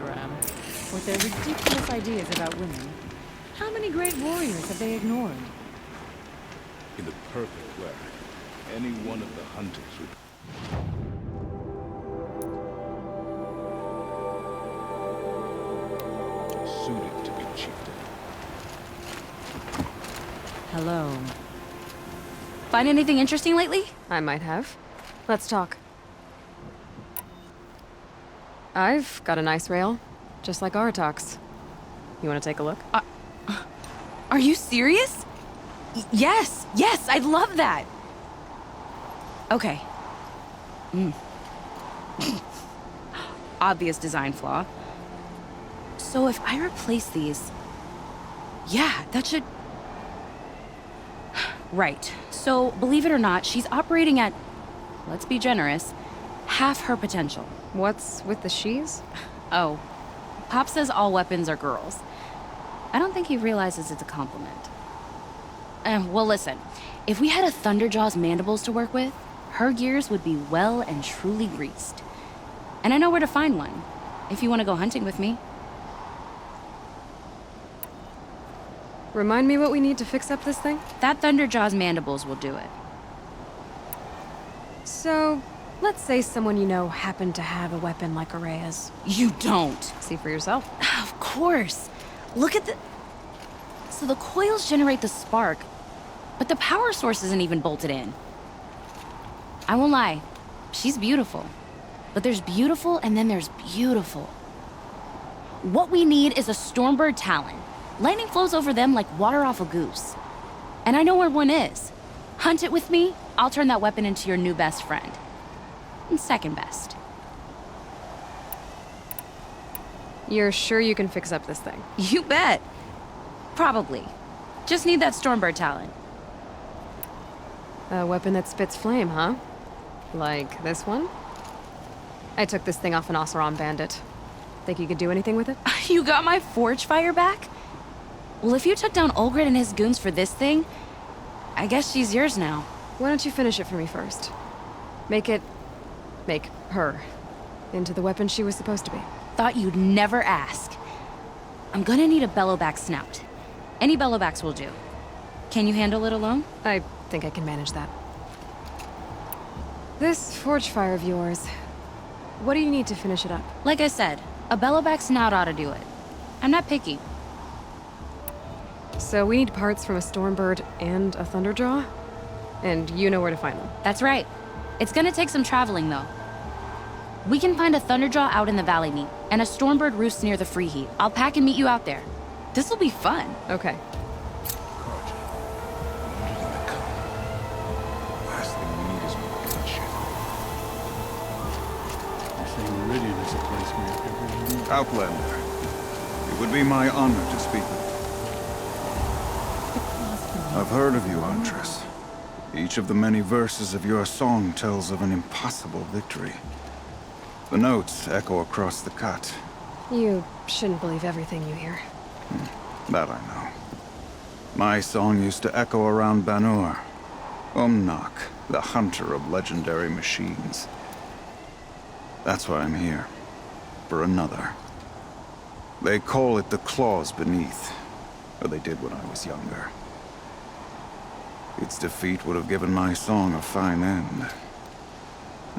Ram. With their ridiculous ideas about women, how many great warriors have they ignored? In the perfect way, any one of the hunters would... suited to be chieftain. Hello. Find anything interesting lately? I might have. Let's talk. I've got a nice rail, just like Aratox. You want to take a look? Are you serious? Yes, I'd love that. Okay. Obvious design flaw. So if I replace these... Yeah, that should... Right. So, believe it or not, she's operating at, let's be generous, half her potential. What's with the she's? Oh, Pop says all weapons are girls. I don't think he realizes it's a compliment. Well, listen. If we had a Thunderjaw's mandibles to work with, her gears would be well and truly greased. And I know where to find one, if you want to go hunting with me. Remind me what we need to fix up this thing? That Thunderjaw's mandibles will do it. So, let's say someone you know happened to have a weapon like Araya's. You don't. See for yourself. Of course. Look at the... So the coils generate the spark, but the power source isn't even bolted in. I won't lie. She's beautiful. But there's beautiful and then there's beautiful. What we need is a Stormbird Talon. Lightning flows over them like water off a goose. And I know where one is. Hunt it with me, I'll turn that weapon into your new best friend. And second best. You're sure you can fix up this thing? You bet. Probably. Just need that Stormbird Talon. A weapon that spits flame, huh? Like this one? I took this thing off an Oseram bandit. Think you could do anything with it? You got my forge fire back? Well, if you took down Olgrid and his goons for this thing, I guess she's yours now. Why don't you finish it for me first? Make her into the weapon she was supposed to be. Thought you'd never ask. I'm gonna need a bellowback snout. Any bellowbacks will do. Can you handle it alone? I think I can manage that. This forge fire of yours, what do you need to finish it up? Like I said, a bellowback snout ought to do it. I'm not picky. So we need parts from a Stormbird and a Thunderjaw? And you know where to find them. That's right. It's gonna take some traveling, though. We can find a Thunderjaw out in the Valley Meet, and a Stormbird roost near the Free Heat. I'll pack and meet you out there. This'll be fun. Okay. Carja, when did I come? Last thing we need is more bloodshed. You're saying Meridian is a place where you can... Outlander. It would be my honor to speak with you. I've heard of you, Huntress. Each of the many verses of your song tells of an impossible victory. The notes echo across the cut. You shouldn't believe everything you hear. That I know. My song used to echo around Banur. Umnak, the hunter of legendary machines. That's why I'm here. For another. They call it the Claws Beneath. Or they did when I was younger. Its defeat would have given my song a fine end.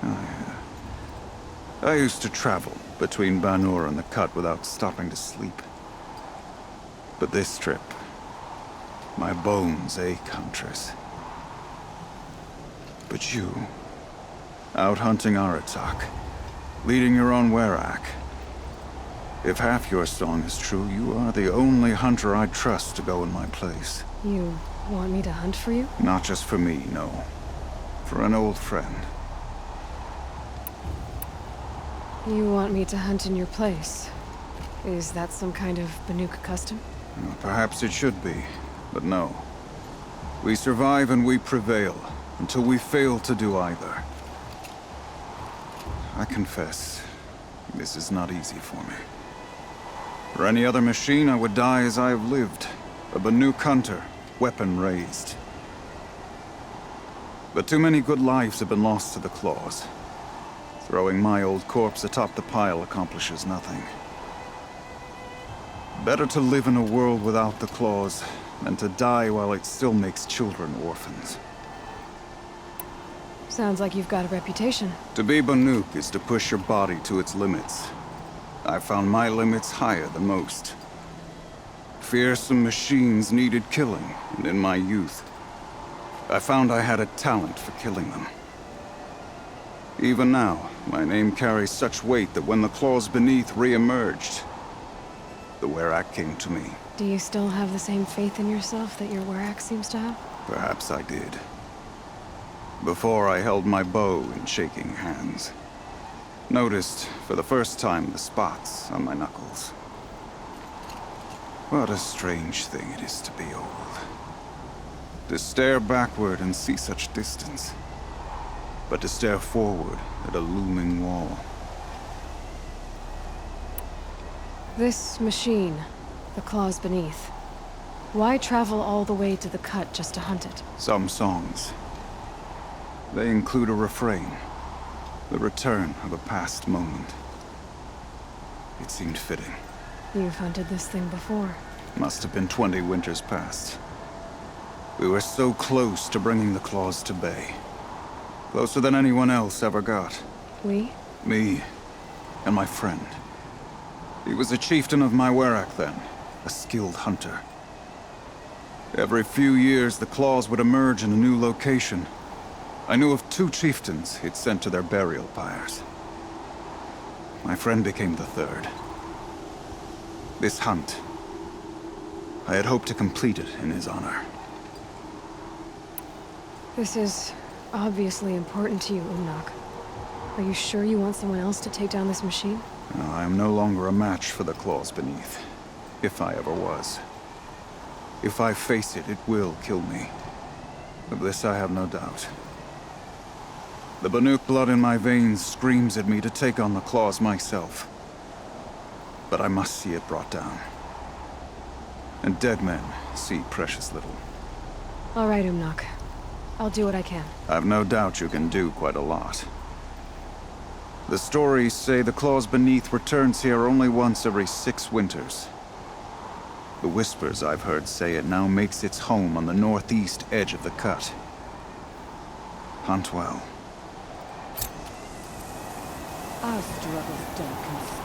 Oh, yeah. I used to travel between Banur and the Cut without stopping to sleep. But this trip, my bones ache, Huntress. But you, out hunting Aratak, leading your own Werak. If half your song is true, you are the only hunter I'd trust to go in my place. You want me to hunt for you? Not just for me, no. For an old friend. You want me to hunt in your place? Is that some kind of Banuk custom? Well, perhaps it should be, but no. We survive and we prevail, until we fail to do either. I confess, this is not easy for me. For any other machine, I would die as I have lived. A Banuk hunter, weapon raised. But too many good lives have been lost to the Claws. Throwing my old corpse atop the pile accomplishes nothing. Better to live in a world without the claws than to die while it still makes children orphans. Sounds like you've got a reputation. To be Banuk is to push your body to its limits. I found my limits higher than most. Fearsome machines needed killing, and in my youth, I found I had a talent for killing them. Even now, my name carries such weight that when the claws beneath re-emerged, the Werak came to me. Do you still have the same faith in yourself that your Werak seems to have? Perhaps I did. Before I held my bow in shaking hands. Noticed, for the first time, the spots on my knuckles. What a strange thing it is to be old. To stare backward and see such distance. But to stare forward at a looming wall. This machine, the claws beneath. Why travel all the way to the cut just to hunt it? Some songs. They include a refrain. The return of a past moment. It seemed fitting. You've hunted this thing before. Must have been 20 winters past. We were so close to bringing the claws to bay. Closer than anyone else ever got. We? Me and my friend. He was a chieftain of my Werak then, a skilled hunter. Every few years, the claws would emerge in a new location. I knew of 2 chieftains he'd sent to their burial pyres. My friend became the 3rd. This hunt, I had hoped to complete it in his honor. This is obviously important to you, Umnak. Are you sure you want someone else to take down this machine? No, I am no longer a match for the claws beneath, if I ever was. If I face it, it will kill me. Of this I have no doubt. The Banuk blood in my veins screams at me to take on the claws myself. But I must see it brought down. And dead men see precious little. All right, Umnak. I'll do what I can. I've no doubt you can do quite a lot. The stories say the claws beneath returns here only once every 6 winters. The whispers I've heard say it now makes its home on the northeast edge of the cut. Hunt well. Our struggles don't concern.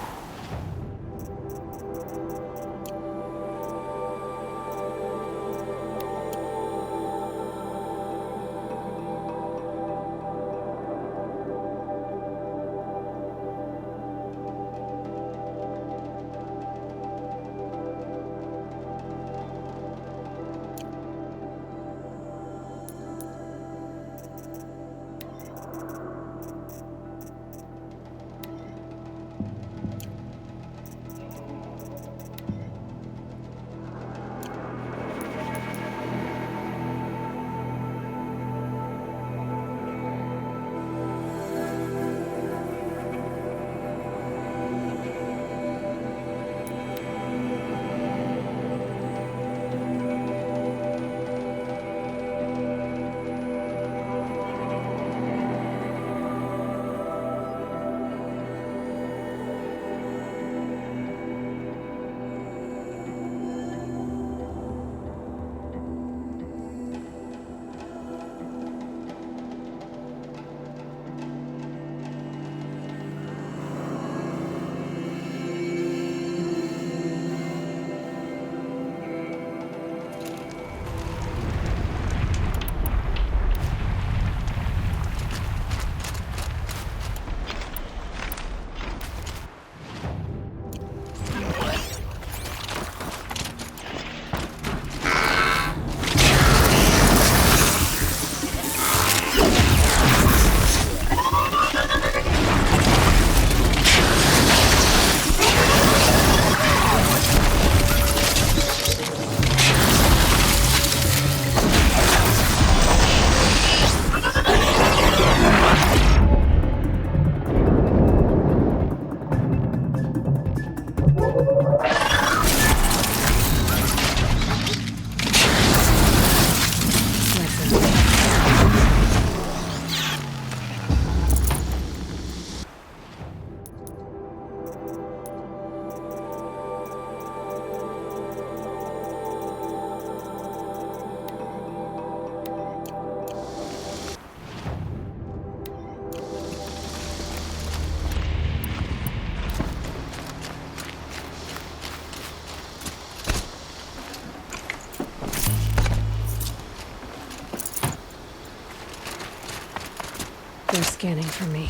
scanning for me.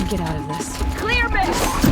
Get out of this. Clear me!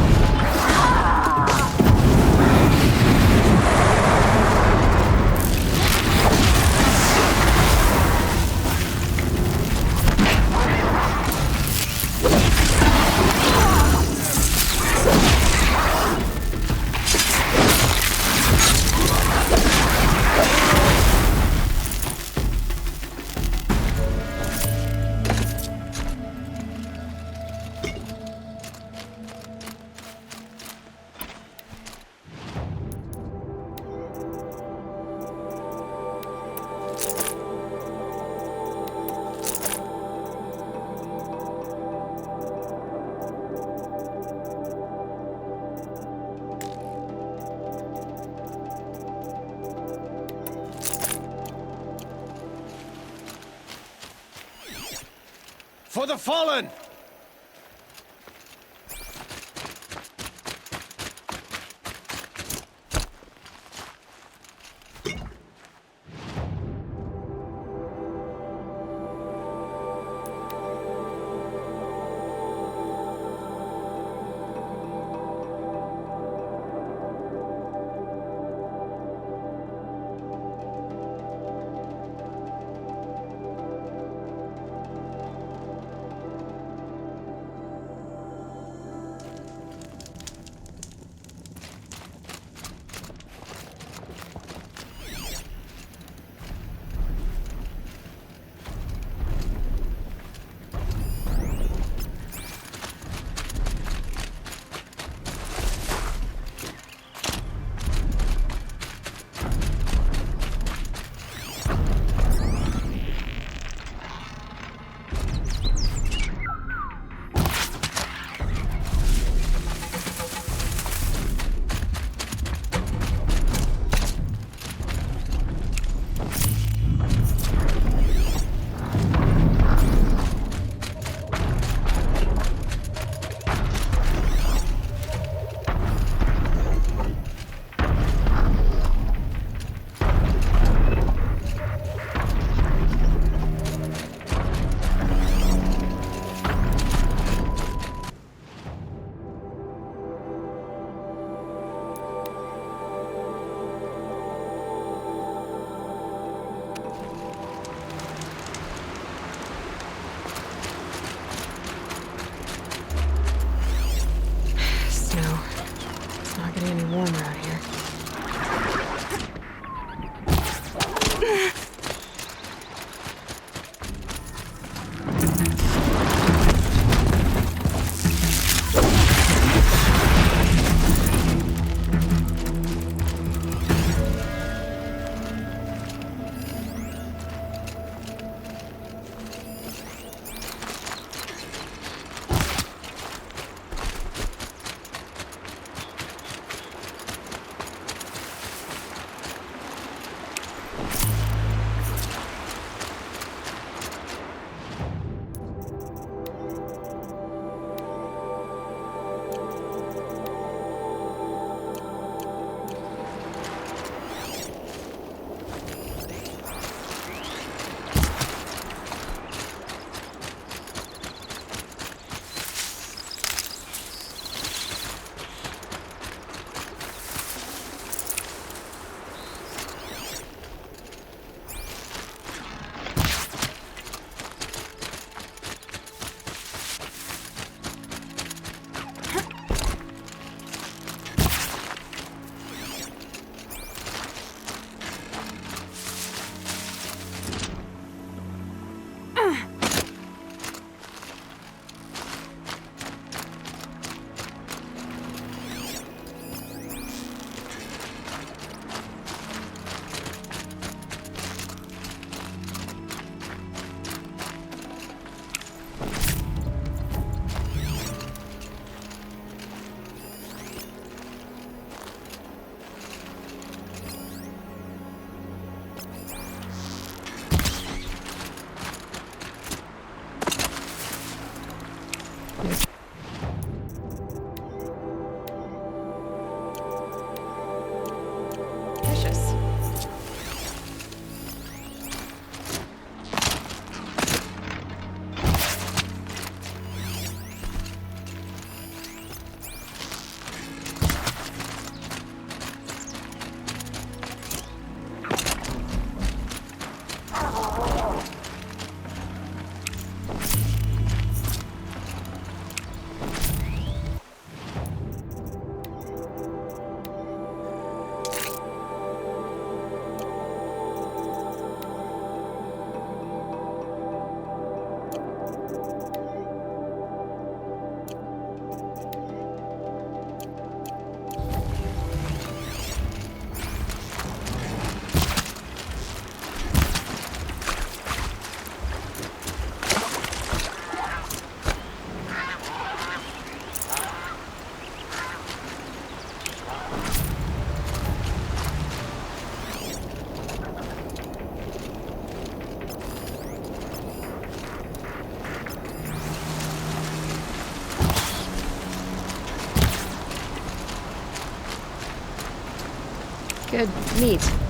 For the fallen! Good. Neat.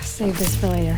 Save this for later.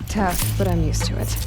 Tough, but I'm used to it.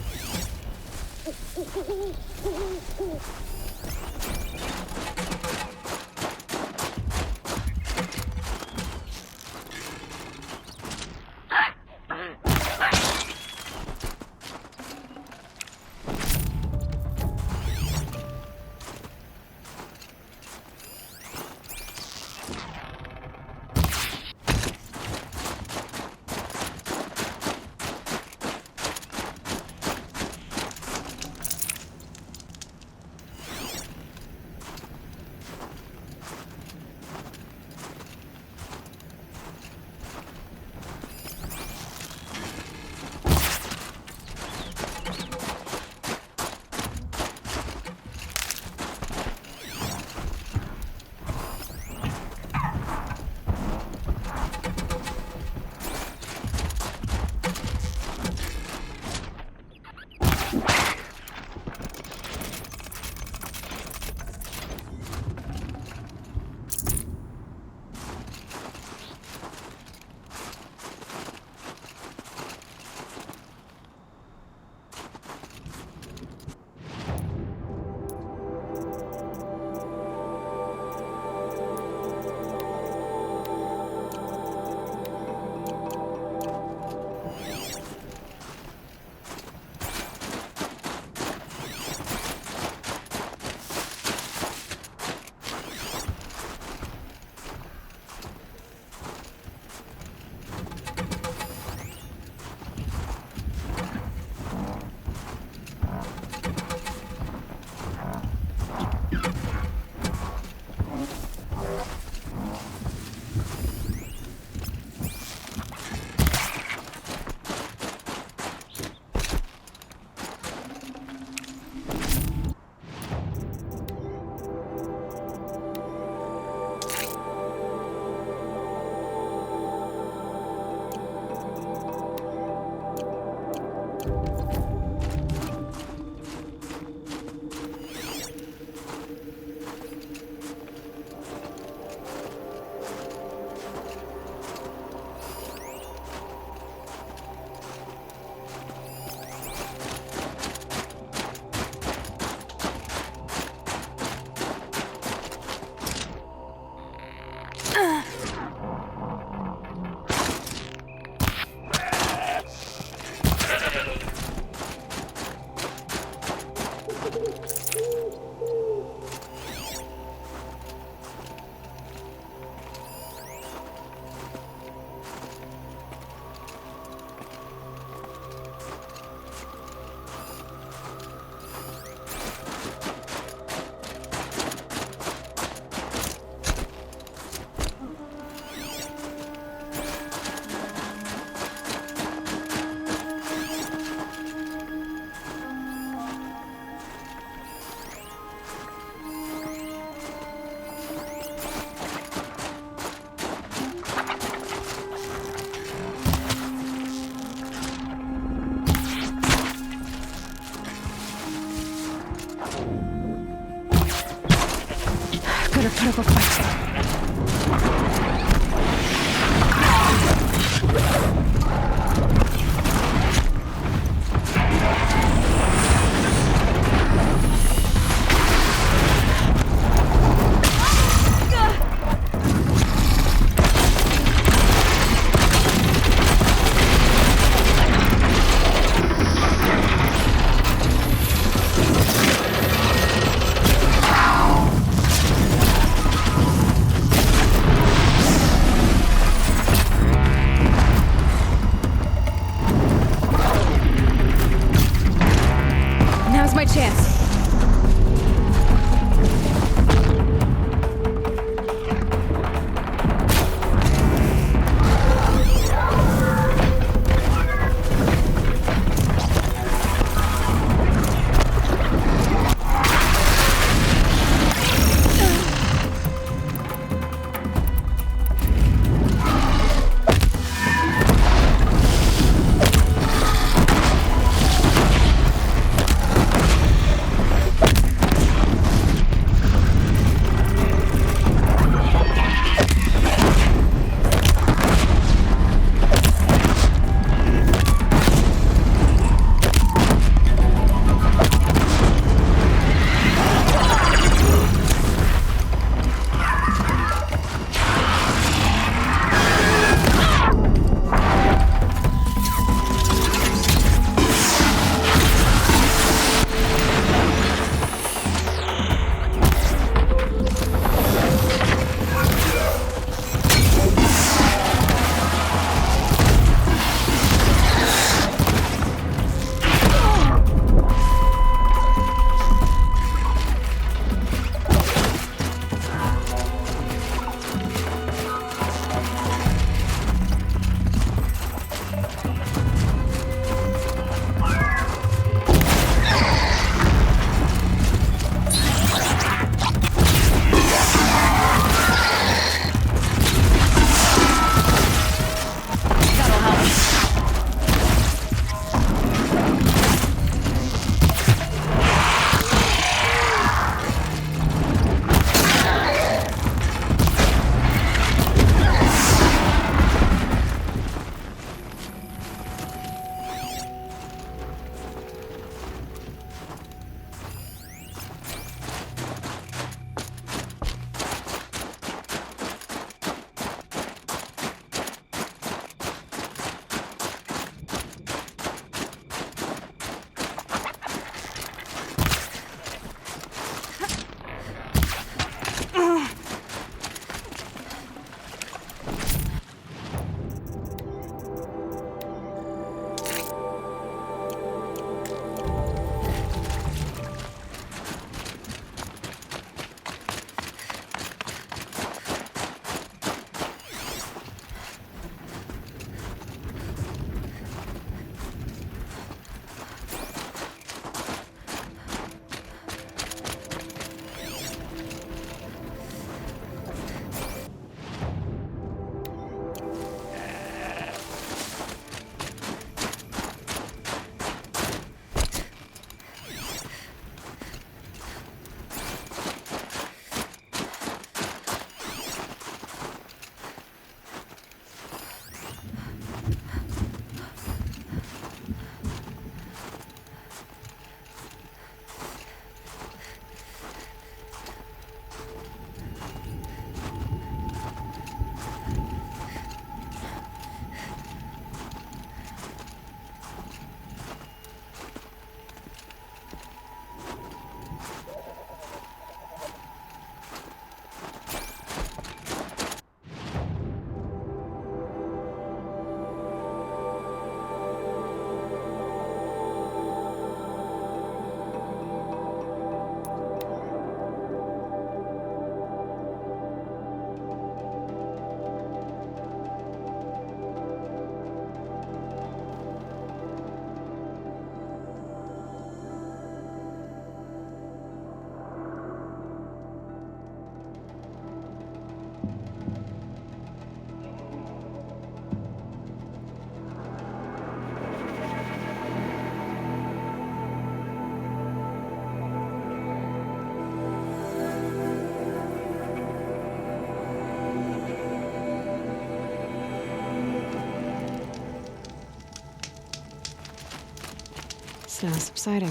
now, subsiding.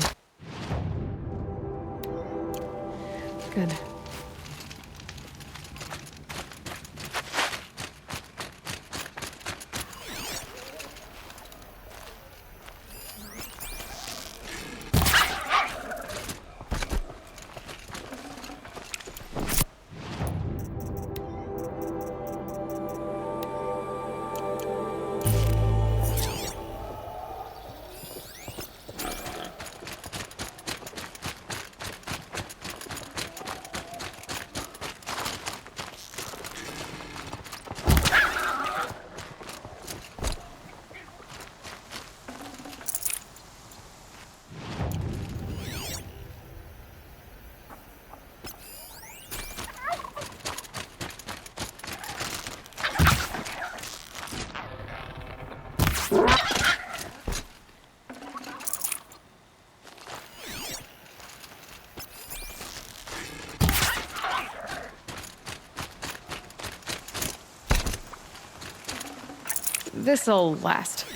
Good. This'll last.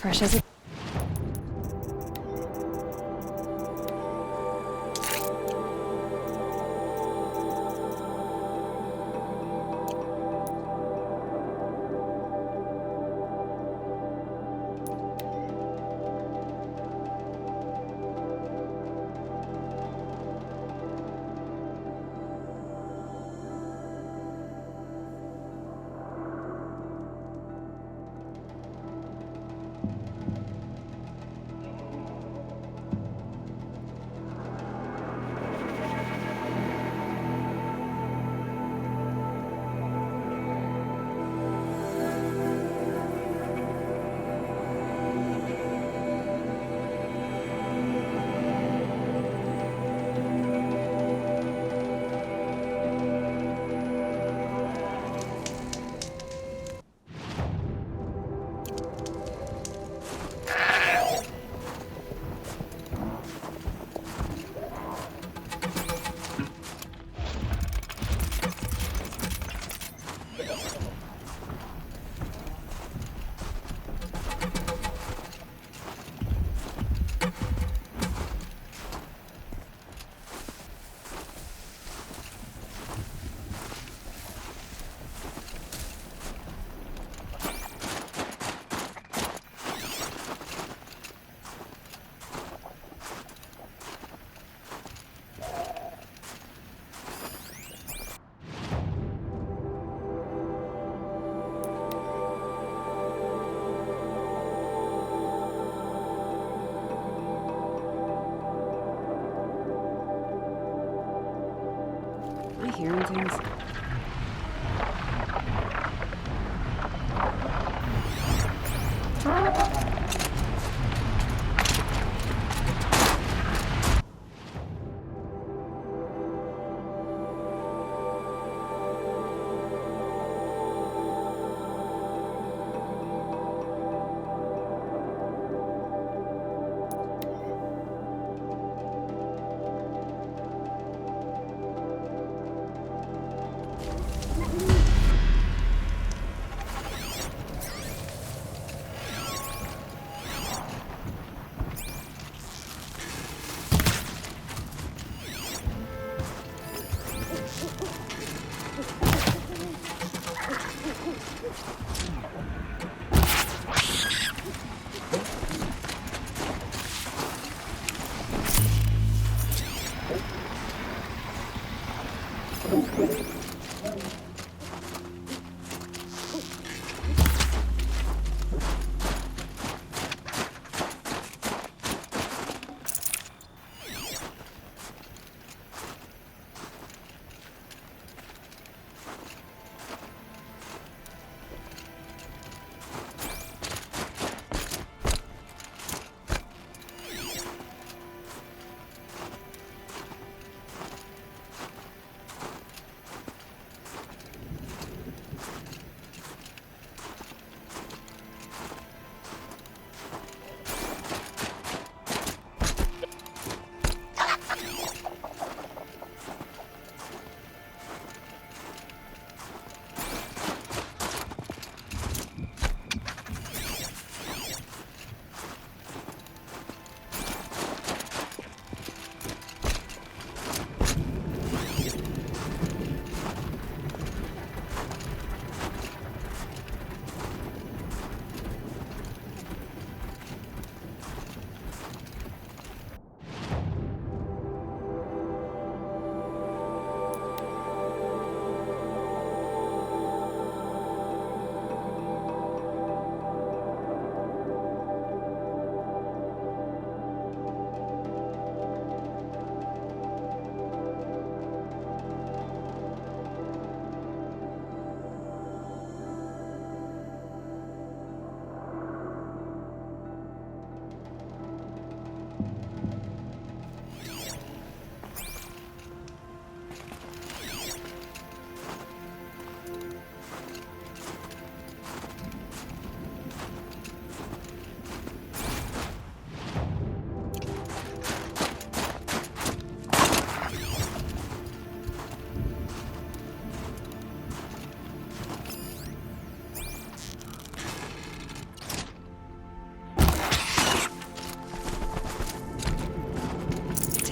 Fresh as a... doing things.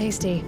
Tasty.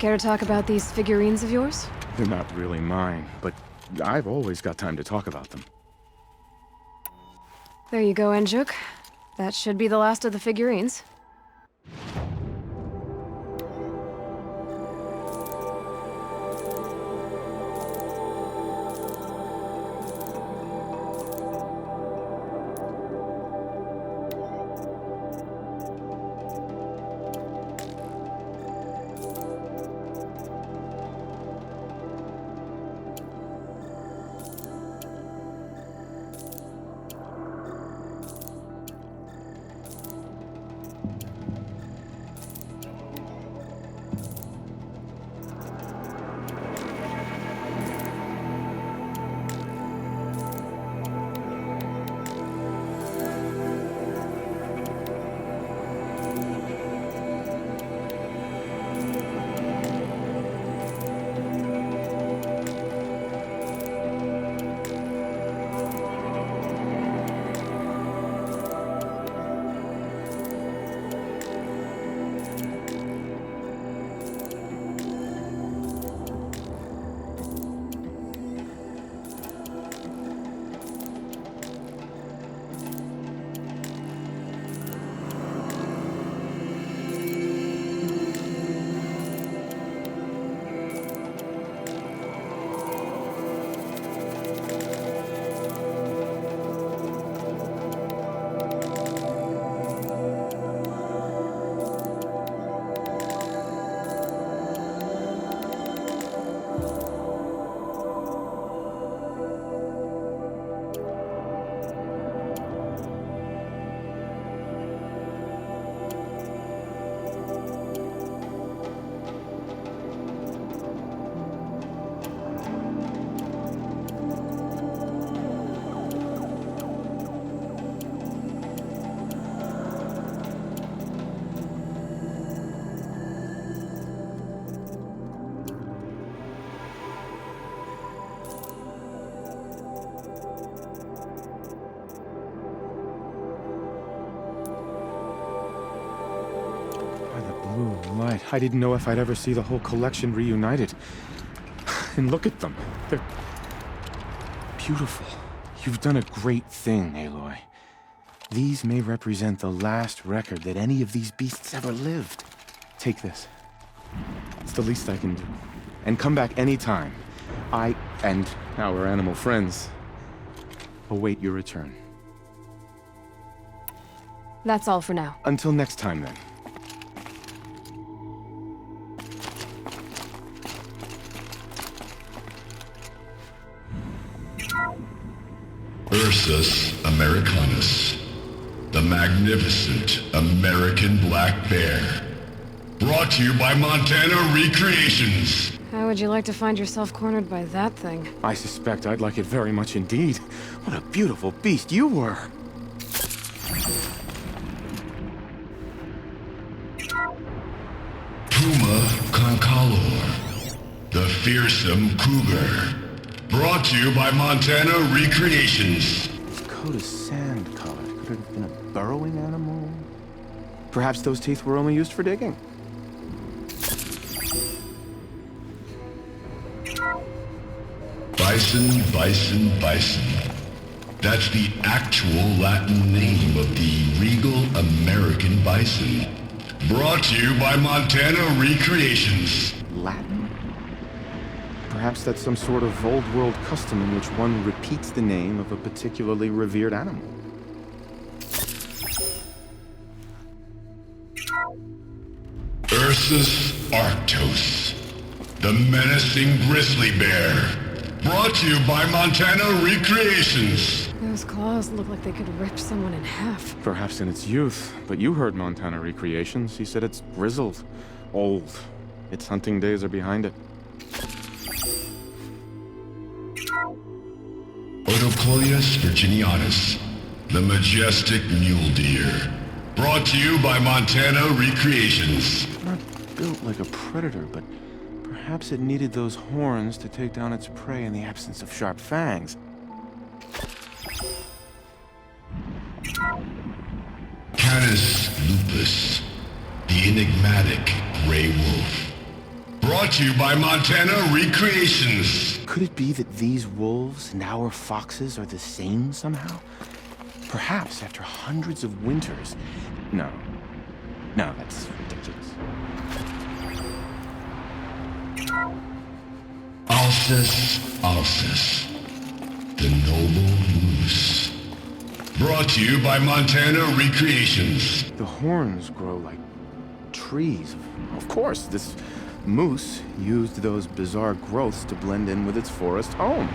Care to talk about these figurines of yours? They're not really mine, but I've always got time to talk about them. There you go, Enjuk. That should be the last of the figurines. Right. I didn't know if I'd ever see the whole collection reunited. And look at them. They're beautiful. You've done a great thing, Aloy. These may represent the last record that any of these beasts ever lived. Take this. It's the least I can do. And come back anytime. I and our animal friends await your return. That's all for now. Until next time, then. Ursus americanus, the magnificent American black bear. Brought to you by Montana Recreations. How would you like to find yourself cornered by that thing? I suspect I'd like it very much indeed. What a beautiful beast you were! Puma concalor, the fearsome cougar. Brought to you by Montana Recreations. Its coat is sand-colored. Could it have been a burrowing animal? Perhaps those teeth were only used for digging. Bison, bison, bison. That's the actual Latin name of the regal American bison. Brought to you by Montana Recreations. Latin? Perhaps that's some sort of old-world custom in which one repeats the name of a particularly revered animal. Ursus arctos, the menacing grizzly bear. Brought to you by Montana Recreations. Those claws look like they could rip someone in half. Perhaps in its youth, but you heard Montana Recreations. He said it's grizzled, old. Its hunting days are behind it. Odocoius virginianus, the majestic mule deer. Brought to you by Montana Recreations. Not built like a predator, but perhaps it needed those horns to take down its prey in the absence of sharp fangs. Canis lupus, the enigmatic gray wolf. Brought to you by Montana Recreations. Could it be that these wolves and our foxes are the same somehow? Perhaps after hundreds of winters. No. No, that's ridiculous. Alcis, the noble moose. Brought to you by Montana Recreations. The horns grow like trees. Of course, this moose used those bizarre growths to blend in with its forest home.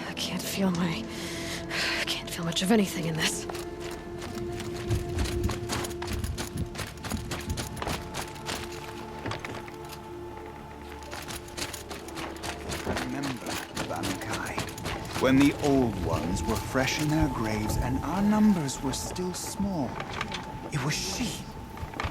I can't feel much of anything in this. Remember, Banukai, when the old ones were fresh in their graves and our numbers were still small. It was she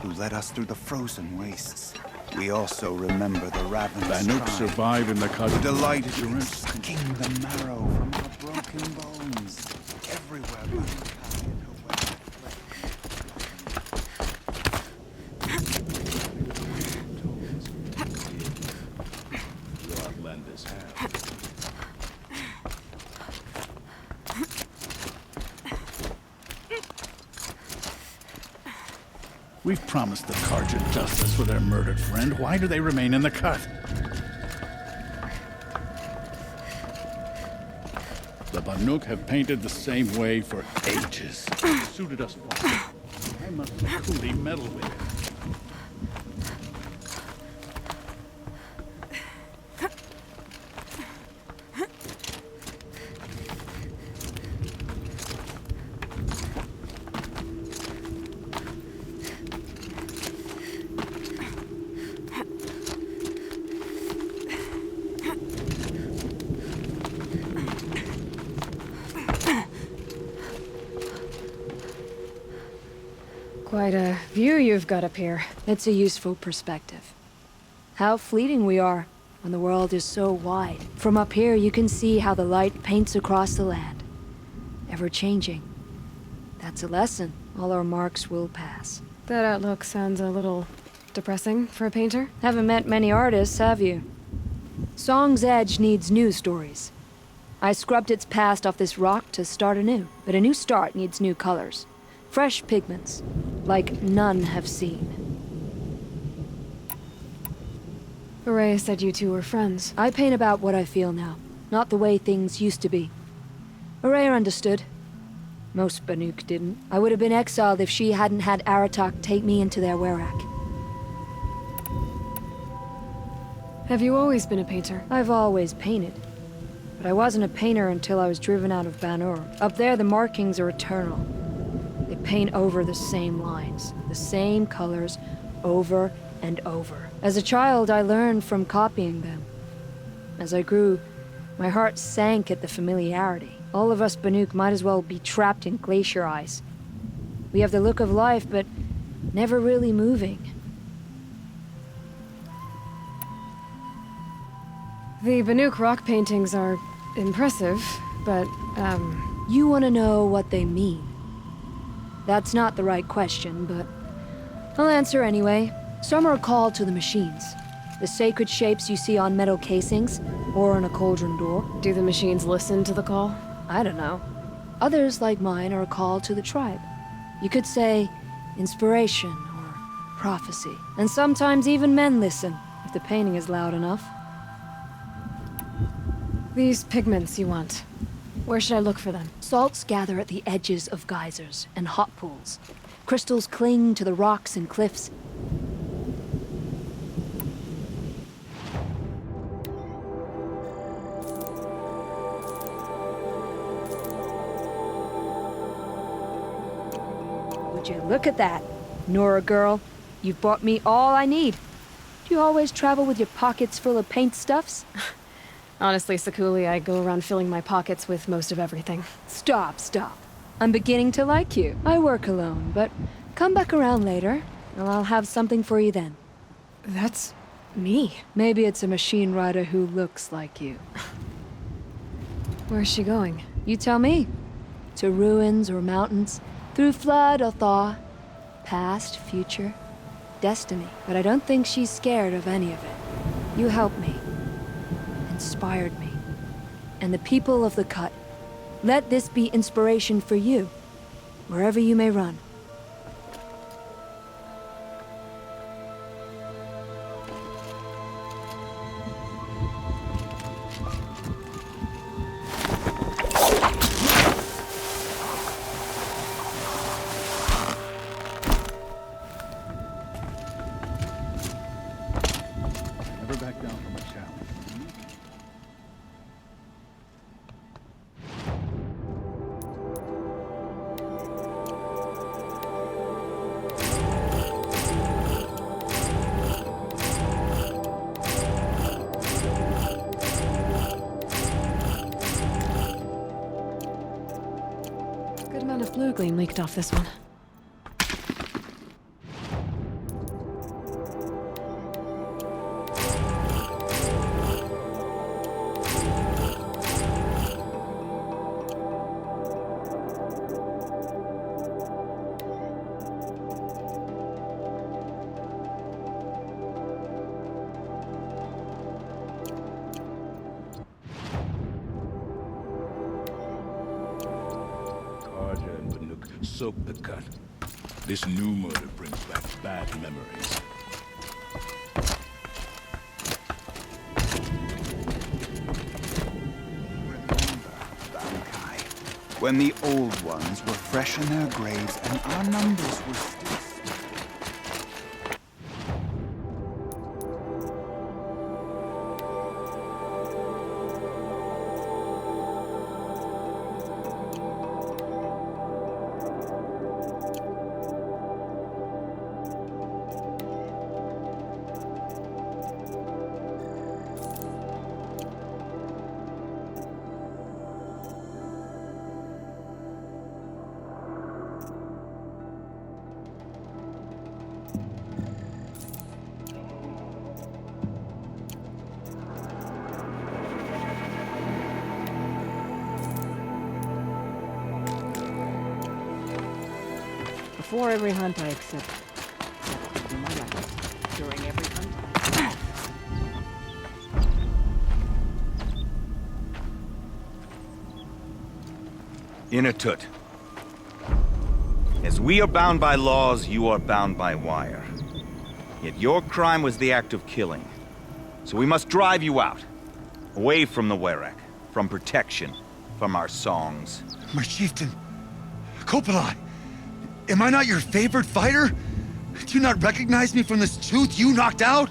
who led us through the frozen wastes. We also remember the ravenous Banuk tribe survived in the who cutting. delighted in sucking the marrow from our broken bones. Everywhere Banukai and her way Lord lend his hand. We've promised the Carja justice for their murdered friend. Why do they remain in the cut? The Banuk have painted the same way for ages. It suited us well. I must coolly meddle with it. Quite a view you've got up here. It's a useful perspective. How fleeting we are when the world is so wide. From up here, you can see how the light paints across the land. Ever changing. That's a lesson. All our marks will pass. That outlook sounds a little depressing for a painter. Haven't met many artists, have you? Song's Edge needs new stories. I scrubbed its past off this rock to start anew, but a new start needs new colors. Fresh pigments, like none have seen. Hooray said you two were friends. I paint about what I feel now, not the way things used to be. Araya understood. Most Banuk didn't. I would have been exiled if she hadn't had Aratak take me into their werak. Have you always been a painter? I've always painted. But I wasn't a painter until I was driven out of Banur. Up there, the markings are eternal. They paint over the same lines, the same colors, over and over. As a child, I learned from copying them. As I grew, my heart sank at the familiarity. All of us Banuk might as well be trapped in glacier ice. We have the look of life, but never really moving. The Banuk rock paintings are impressive, but, You want to know what they mean. That's not the right question, but I'll answer anyway. Some are called to the machines. The sacred shapes you see on metal casings, or on a cauldron door. Do the machines listen to the call? I don't know. Others, like mine, are a call to the tribe. You could say inspiration or prophecy. And sometimes even men listen, if the painting is loud enough. These pigments you want. Where should I look for them? Salts gather at the edges of geysers and hot pools. Crystals cling to the rocks and cliffs. Would you look at that? Nora girl, you've brought me all I need. Do you always travel with your pockets full of paint stuffs? Honestly, Sakuli, I go around filling my pockets with most of everything. Stop. I'm beginning to like you. I work alone, but come back around later, and I'll have something for you then. That's me. Maybe it's a machine rider who looks like you. Where's she going? You tell me. To ruins or mountains, through flood or thaw, past, future, destiny. But I don't think she's scared of any of it. You helped me. Inspired me. And the people of the Cut. Let this be inspiration for you, wherever you may run. Never back down from a challenge. Good amount of blue gleam leaked off this one. Soak the Cut. This new murder brings back bad memories. When the old ones were fresh in their graves and our numbers were still... Before every hunt, I accept. That could be my life. During every hunt. Inatut. As we are bound by laws, you are bound by wire. Yet your crime was the act of killing. So we must drive you out. Away from the Werek, from protection, from our songs. My chieftain, Kopalai, am I not your favorite fighter? Do you not recognize me from this tooth you knocked out?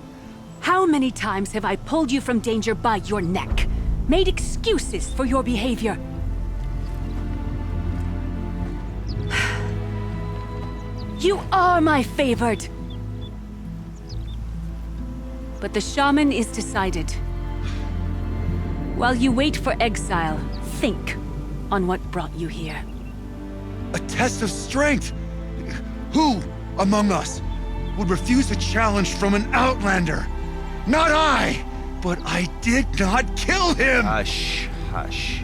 How many times have I pulled you from danger by your neck? Made excuses for your behavior? You are my favored! But the shaman is decided. While you wait for exile, think on what brought you here. A test of strength! Who among us would refuse a challenge from an outlander? Not I! But I did not kill him! Hush, hush.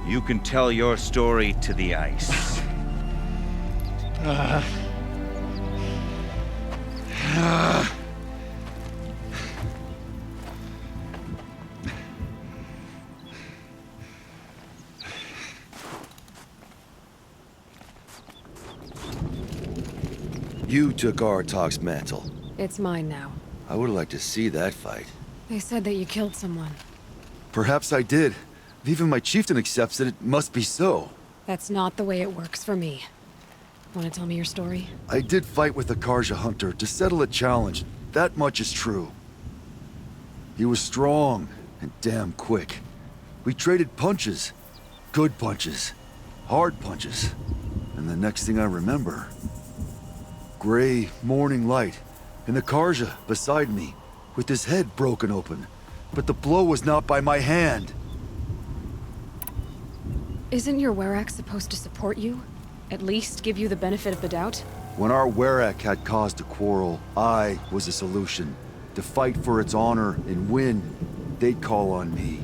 You can tell your story to the ice. You took Aratak's mantle. It's mine now. I would like to see that fight. They said that you killed someone. Perhaps I did. If even my chieftain accepts it, it must be so. That's not the way it works for me. Want to tell me your story? I did fight with the Karja hunter to settle a challenge. That much is true. He was strong and damn quick. We traded punches. Good punches. Hard punches. And the next thing I remember... gray morning light, and the Karja beside me, with his head broken open. But the blow was not by my hand. Isn't your Werak supposed to support you? At least give you the benefit of the doubt? When our Werak had cause to quarrel, I was the solution. To fight for its honor and win, they'd call on me.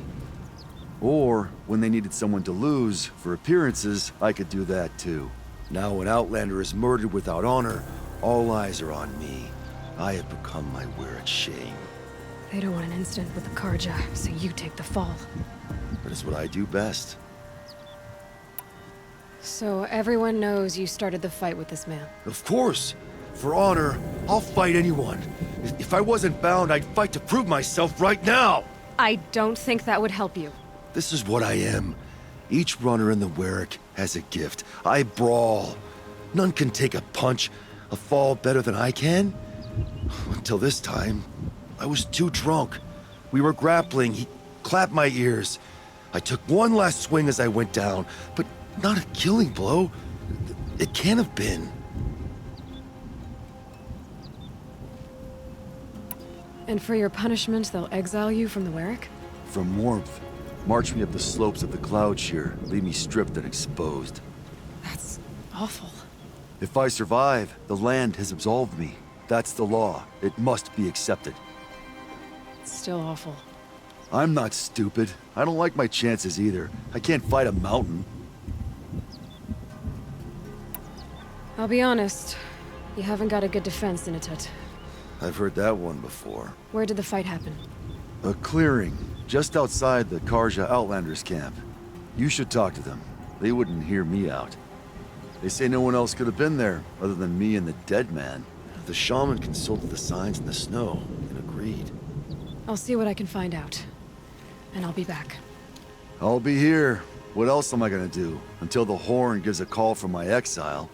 Or, when they needed someone to lose, for appearances, I could do that too. Now an Outlander is murdered without honor, all eyes are on me. I have become my Werak's shame. They don't want an incident with the Karja, so you take the fall. But it's what I do best. So everyone knows you started the fight with this man? Of course! For honor, I'll fight anyone. If I wasn't bound, I'd fight to prove myself right now! I don't think that would help you. This is what I am. Each runner in the Werak has a gift. I brawl. None can take a punch, a fall better than I can. Until this time, I was too drunk. We were grappling, he clapped my ears. I took one last swing as I went down, but not a killing blow. It can't have been. And for your punishment, they'll exile you from the Werak? From warmth. March me up the slopes of the cloud shear, leave me stripped and exposed. That's awful. If I survive, the land has absolved me. That's the law. It must be accepted. It's still awful. I'm not stupid. I don't like my chances either. I can't fight a mountain. I'll be honest. You haven't got a good defense, Inatut. I've heard that one before. Where did the fight happen? A clearing, just outside the Karja Outlanders camp. You should talk to them. They wouldn't hear me out. They say no one else could have been there, other than me and the dead man. The shaman consulted the signs in the snow and agreed. I'll see what I can find out. And I'll be back. I'll be here. What else am I gonna do? Until the Horn gives a call from my exile.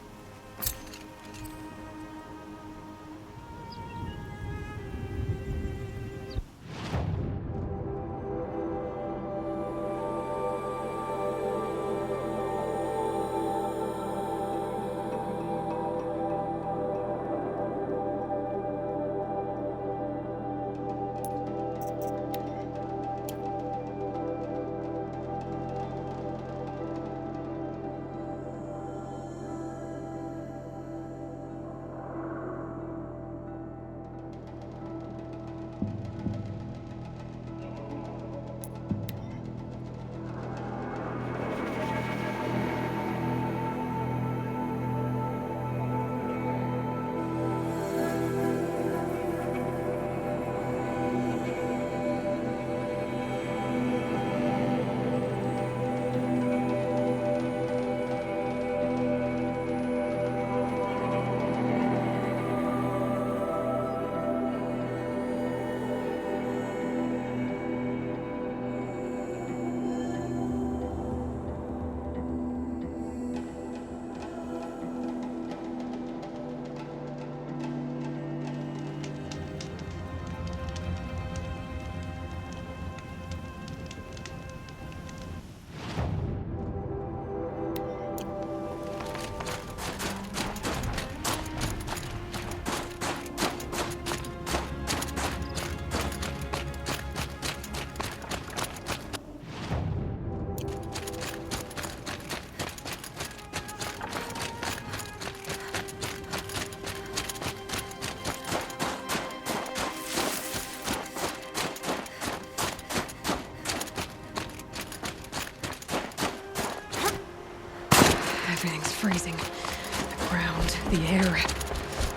Everything's freezing. The ground, the air,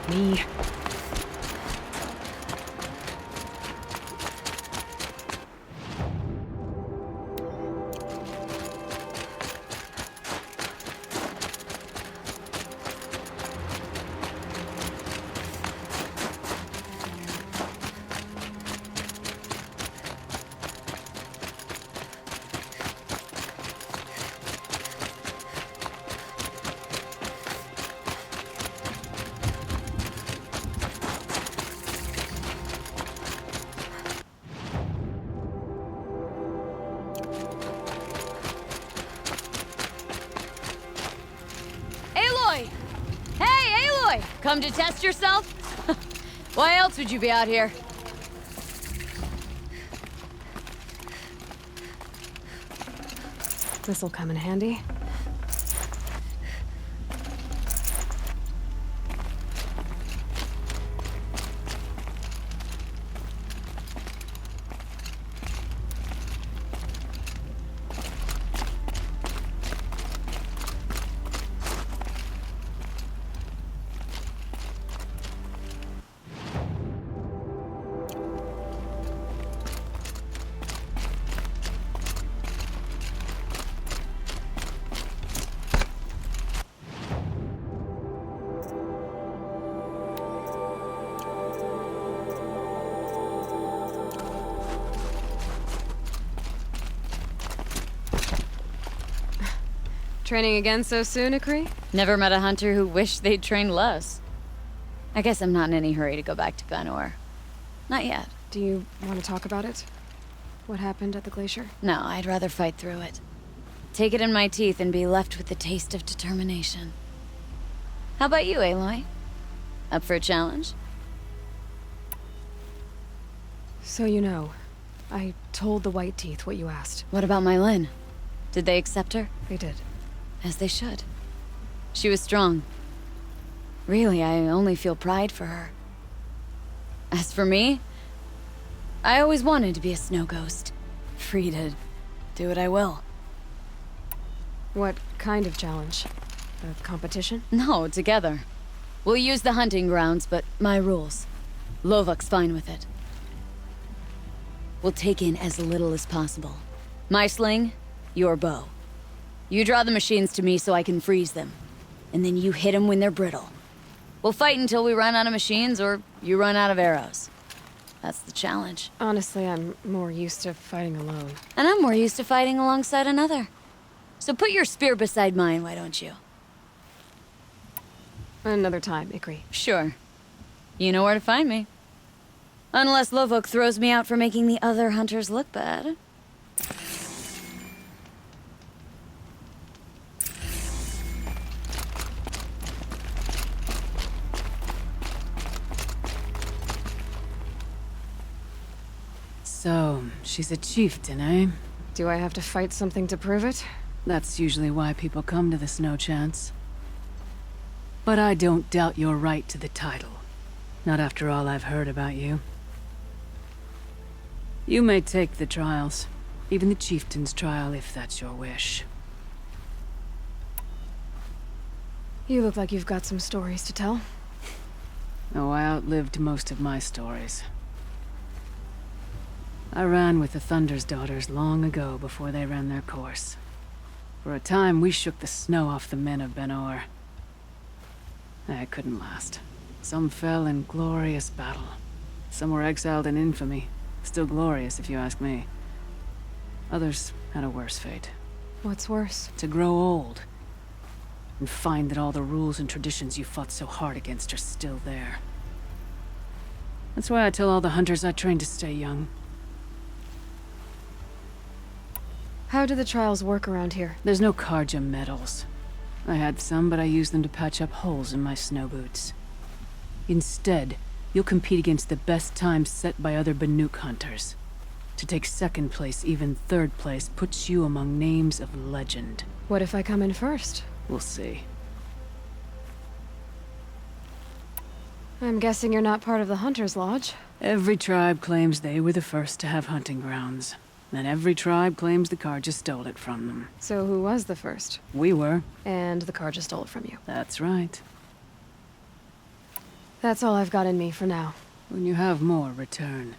me. Aloy, come to test yourself? Why else would you be out here? This'll come in handy. Training again so soon, Akri? Never met a hunter who wished they'd trained less. I guess I'm not in any hurry to go back to Banor. Not yet. Do you want to talk about it? What happened at the glacier? No, I'd rather fight through it. Take it in my teeth and be left with the taste of determination. How about you, Aloy? Up for a challenge? So you know, I told the White Teeth what you asked. What about my Lynn? Did they accept her? They did. As they should. She was strong. Really, I only feel pride for her. As for me, I always wanted to be a snow ghost. Free to do what I will. What kind of challenge? A competition? No, together. We'll use the hunting grounds, but my rules. Lovok's fine with it. We'll take in as little as possible. My sling, your bow. You draw the machines to me so I can freeze them. And then you hit them when they're brittle. We'll fight until we run out of machines or you run out of arrows. That's the challenge. Honestly, I'm more used to fighting alone. And I'm more used to fighting alongside another. So put your spear beside mine, why don't you? Another time, Ikri. Sure. You know where to find me. Unless Lovok throws me out for making the other hunters look bad. So, she's a chieftain, eh? Do I have to fight something to prove it? That's usually why people come to the Snow Chance. But I don't doubt your right to the title. Not after all I've heard about you. You may take the trials. Even the chieftain's trial, if that's your wish. You look like you've got some stories to tell. Oh, I outlived most of my stories. I ran with the Thunder's daughters long ago before they ran their course. For a time, we shook the snow off the men of Banor. It couldn't last. Some fell in glorious battle. Some were exiled in infamy. Still glorious, if you ask me. Others had a worse fate. What's worse? To grow old. And find that all the rules and traditions you fought so hard against are still there. That's why I tell all the hunters I train to stay young. How do the trials work around here? There's no Karja medals. I had some, but I used them to patch up holes in my snow boots. Instead, you'll compete against the best times set by other Banuk hunters. To take second place, even third place, puts you among names of legend. What if I come in first? We'll see. I'm guessing you're not part of the Hunter's Lodge. Every tribe claims they were the first to have hunting grounds. And every tribe claims the Karja stole it from them. So who was the first? We were. And the Karja stole it from you. That's right. That's all I've got in me for now. When you have more, return.